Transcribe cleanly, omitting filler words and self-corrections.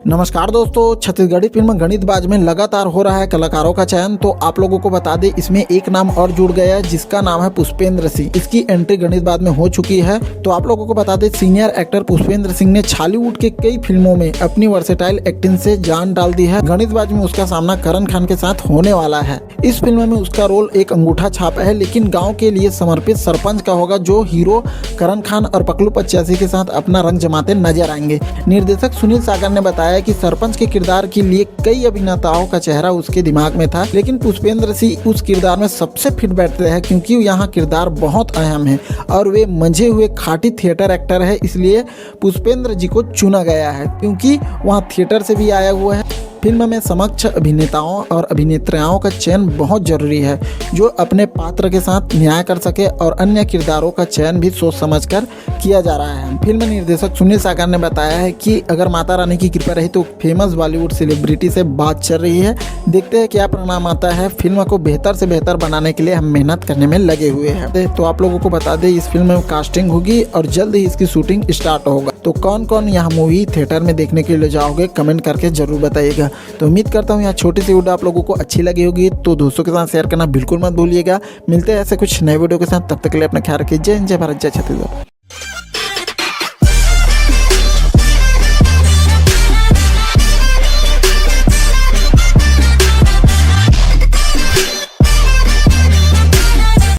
नमस्कार दोस्तों, छत्तीसगढ़ी फिल्म गणितबाज में लगातार हो रहा है कलाकारों का चयन। तो आप लोगों को बता दें, इसमें एक नाम और जुड़ गया है जिसका नाम है पुष्पेंद्र सिंह। इसकी एंट्री गणितबाज में हो चुकी है। तो आप लोगों को बता दें, सीनियर एक्टर पुष्पेंद्र सिंह ने छॉलीवुड के कई फिल्मों में अपनी वर्सेटाइल एक्टिंग से जान डाल दी है। गणितबाज में उसका सामना करण खान के साथ होने वाला है। इस फिल्म में उसका रोल एक अंगूठा छाप है, लेकिन गाँव के लिए समर्पित सरपंच का होगा, जो हीरो करण खान और पकलू 85 के साथ अपना रंग जमाते नजर आएंगे। निर्देशक सुनील सागर ने बताया कि सरपंच के किरदार के लिए कई अभिनेताओं का चेहरा उसके दिमाग में था, लेकिन पुष्पेंद्र सिंह उस किरदार में सबसे फिट बैठते हैं, क्योंकि यहाँ किरदार बहुत अहम है और वे मंझे हुए खाटी थिएटर एक्टर है। इसलिए पुष्पेंद्र जी को चुना गया है, क्योंकि वहाँ थिएटर से भी आया हुआ है। फिल्म में समक्ष अभिनेताओं और अभिनेत्रियों का चयन बहुत जरूरी है, जो अपने पात्र के साथ न्याय कर सके, और अन्य किरदारों का चयन भी सोच समझकर किया जा रहा है। फिल्म निर्देशक सुनील सागर ने बताया है कि अगर माता रानी की कृपा रही तो फेमस बॉलीवुड सेलिब्रिटी से बात चल रही है। देखते हैं क्या परिणाम आता है। फिल्म को बेहतर से बेहतर बनाने के लिए हम मेहनत करने में लगे हुए हैं। तो आप लोगों को बता दें, इस फिल्म में कास्टिंग होगी और जल्द ही इसकी शूटिंग स्टार्ट होगा। तो कौन कौन यहाँ मूवी थिएटर में देखने के लिए जाओगे, कमेंट करके जरूर बताइएगा। तो उम्मीद करता हूँ यहाँ छोटी सी वीडियो आप लोगों को अच्छी लगी होगी। तो दोस्तों के साथ शेयर करना बिल्कुल मत भूलिएगा। मिलते हैं ऐसे कुछ नए वीडियो के साथ, तब तक के लिए अपना ख्याल रखिए। जय हिंद, जय भारत, जय छत्तीसगढ़।